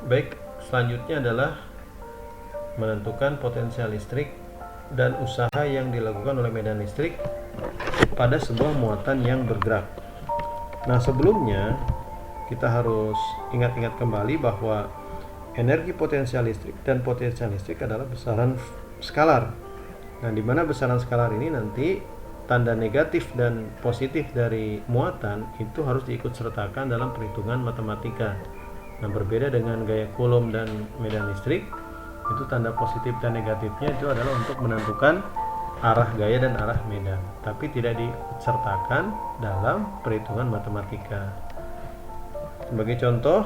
Baik, selanjutnya adalah menentukan potensial listrik dan usaha yang dilakukan oleh medan listrik pada sebuah muatan yang bergerak. Nah, sebelumnya kita harus ingat-ingat kembali bahwa energi potensial listrik dan potensial listrik adalah besaran skalar. Nah, di mana besaran skalar ini nanti tanda negatif dan positif dari muatan itu harus diikut sertakan dalam perhitungan matematika. Nah, berbeda dengan gaya Coulomb dan medan listrik, itu tanda positif dan negatifnya itu adalah untuk menentukan arah gaya dan arah medan, tapi tidak disertakan dalam perhitungan matematika. Sebagai contoh,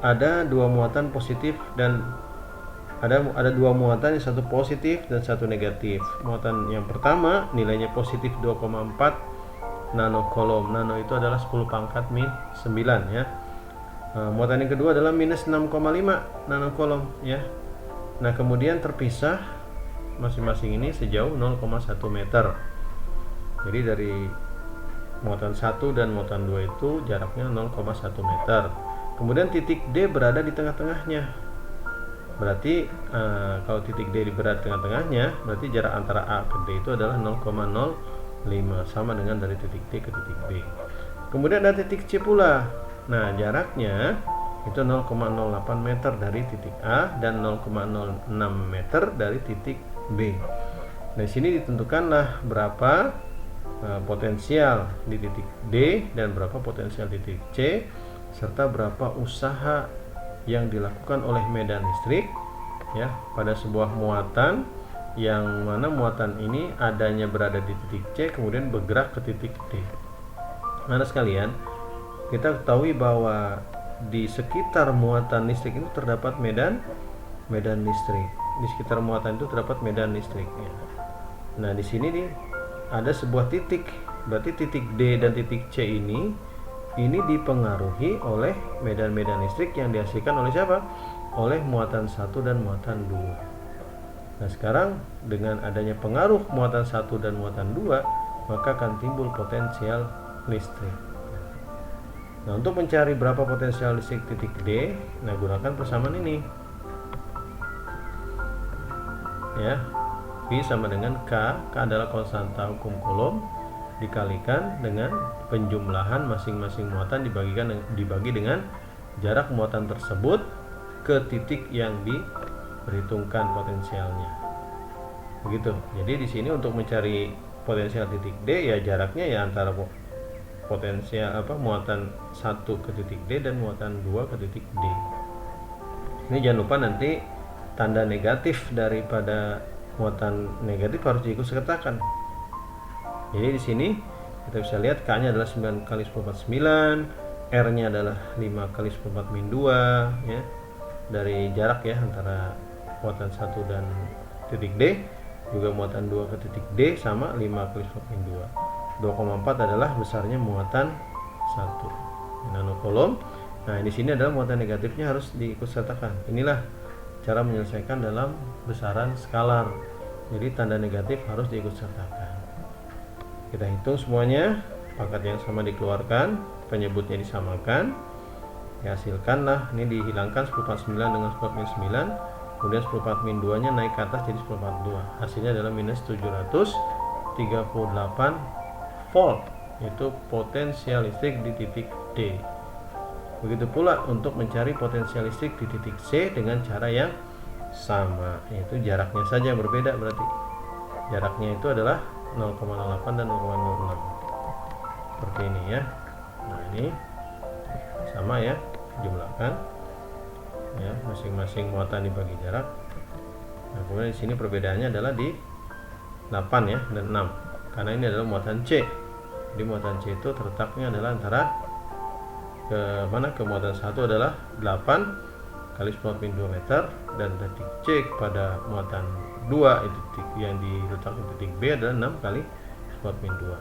ada dua muatan positif dan ada dua muatan, yang satu positif dan satu negatif. Muatan yang pertama nilainya positif 2,4 nanocoulomb. Nano itu adalah 10 pangkat min 9 ya. Muatan yang kedua adalah minus 6,5 nanocoulomb ya. Nah, kemudian terpisah masing-masing ini sejauh 0,1 meter. Jadi dari muatan 1 dan muatan 2 itu jaraknya 0,1 meter. Kemudian titik D berada di tengah-tengahnya. Berarti kalau titik D berada di tengah-tengahnya, berarti jarak antara A ke D itu adalah 0,05, sama dengan dari titik D ke titik B. Kemudian ada titik C pula. Nah, jaraknya itu 0,08 meter dari titik A dan 0,06 meter dari titik B. Nah, di sini ditentukanlah berapa potensial di titik D dan berapa potensial di titik C, serta berapa usaha yang dilakukan oleh medan listrik ya pada sebuah muatan, yang mana muatan ini adanya berada di titik C kemudian bergerak ke titik D. Nah, sekalian, kita ketahui bahwa di sekitar muatan listrik itu terdapat medan listrik. Di sekitar muatan itu terdapat medan listriknya. Nah, di sini nih ada sebuah titik. Berarti titik D dan titik C ini dipengaruhi oleh medan-medan listrik yang dihasilkan oleh siapa? Oleh muatan 1 dan muatan 2. Nah, sekarang dengan adanya pengaruh muatan 1 dan muatan 2, maka akan timbul potensial listrik. Nah, untuk mencari berapa potensial listrik titik D, nah gunakan persamaan ini. Ya, V sama dengan K adalah konstanta hukum Coulomb dikalikan dengan penjumlahan masing-masing muatan dibagi dengan jarak muatan tersebut ke titik yang diperhitungkan potensialnya. Begitu. Jadi di sini untuk mencari potensial titik D ya jaraknya ya antara potensial muatan 1 ke titik D dan muatan 2 ke titik D. Ini jangan lupa nanti tanda negatif daripada muatan negatif harus diikut sertakan. Jadi di sini kita bisa lihat K-nya adalah 9 kali 10 4 9, R-nya adalah 5 kali 10 4 min 2 ya. Dari jarak ya antara muatan 1 dan titik D, juga muatan 2 ke titik D sama 5 kali 10 min 2. 2,4 adalah besarnya muatan 1 nanocoulomb. Nah, di sini adalah muatan negatifnya harus diikut sertakan. Inilah cara menyelesaikan dalam besaran skalar. Jadi tanda negatif harus diikut sertakan. Kita hitung semuanya, pangkat yang sama dikeluarkan, penyebutnya disamakan, dihasilkanlah, ini dihilangkan 10/9 dengan 10/9, kemudian 10/2 nya naik ke atas jadi 10/2. Hasilnya adalah minus 738 volt, yaitu potensial listrik di titik D. Begitu pula untuk mencari potensial listrik di titik C dengan cara yang sama, yaitu jaraknya saja yang berbeda. Berarti jaraknya itu adalah 0,08 dan 0,06 seperti ini ya. Nah, ini sama ya, jumlahkan ya, masing-masing muatan dibagi jarak. Nah, kemudian di sini perbedaannya adalah di 8 ya dan 6, karena ini adalah muatan C. Jadi muatan C itu terletaknya adalah antara ke muatan 1 adalah 8 kali 10/2 meter, dan titik C kepada muatan 2 itu titik yang diletakkan titik B adalah 6 kali 10/2.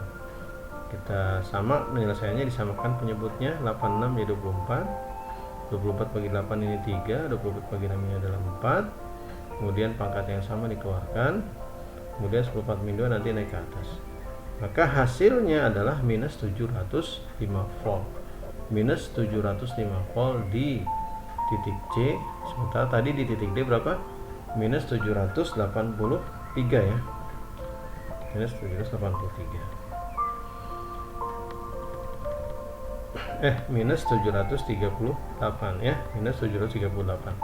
Kita sama penyelesaiannya, disamakan penyebutnya. 86 jadi 24, 24 bagi 8 ini 3, 24 bagi 6 ini adalah 4. Kemudian pangkat yang sama dikeluarkan, kemudian 10/2 nanti naik ke atas. Maka hasilnya adalah minus 705 volt. Minus 705 volt di titik C, sementara tadi di titik D berapa? Minus 783 ya, minus 783, minus 738 ya, minus 738.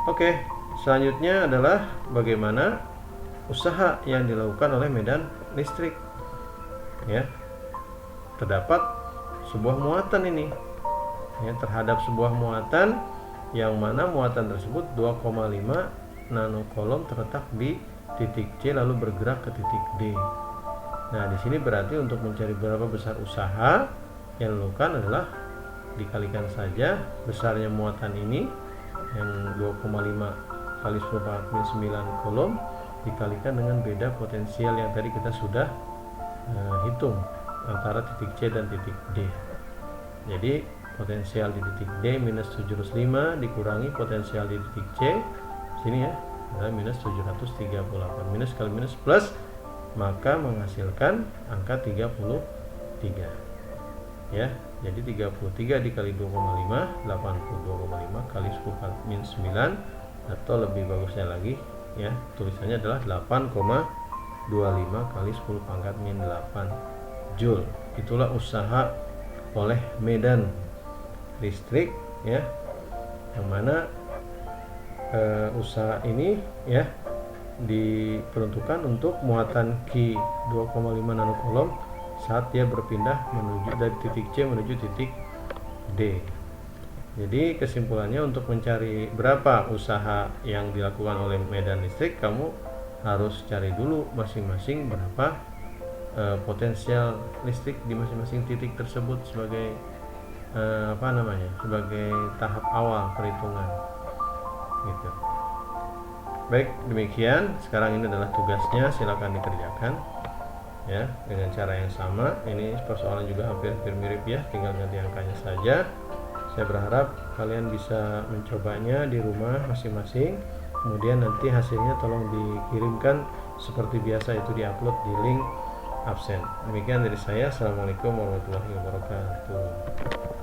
Oke, selanjutnya adalah bagaimana usaha yang dilakukan oleh medan listrik ya. Terdapat sebuah muatan ini ya, terhadap sebuah muatan yang mana muatan tersebut 2,5 nanocoulomb terletak di titik C lalu bergerak ke titik D. Nah, di sini berarti untuk mencari berapa besar usaha yang dilakukan adalah dikalikan saja besarnya muatan ini yang 2,5 kali 10 pangkat min 9 coulomb dikalikan dengan beda potensial yang tadi kita sudah hitung antara titik C dan titik D. Jadi potensial di titik D minus 705 dikurangi potensial di titik C sini ya adalah minus 738. Minus kali minus plus maka menghasilkan angka 33 ya. Jadi 33 dikali 2,5 82,5 kali 10 pangkat min 9, atau lebih bagusnya lagi ya tulisannya adalah 8,25 kali 10 pangkat min 8 Joule. Itulah usaha oleh medan listrik ya, yang mana usaha ini ya diperuntukkan untuk muatan Q 2,5 nanocoulomb saat dia berpindah menuju dari titik C menuju titik D. Jadi kesimpulannya, untuk mencari berapa usaha yang dilakukan oleh medan listrik, kamu harus cari dulu masing-masing berapa potensial listrik di masing-masing titik tersebut sebagai sebagai tahap awal perhitungan gitu. Baik, demikian. Sekarang ini adalah tugasnya, silakan dikerjakan ya dengan cara yang sama. Ini persoalan juga hampir mirip ya, tinggal ganti angkanya saja. Saya berharap kalian bisa mencobanya di rumah masing-masing, kemudian nanti hasilnya tolong dikirimkan seperti biasa, itu diupload di link absen. Demikian dari saya. Assalamualaikum warahmatullahi wabarakatuh.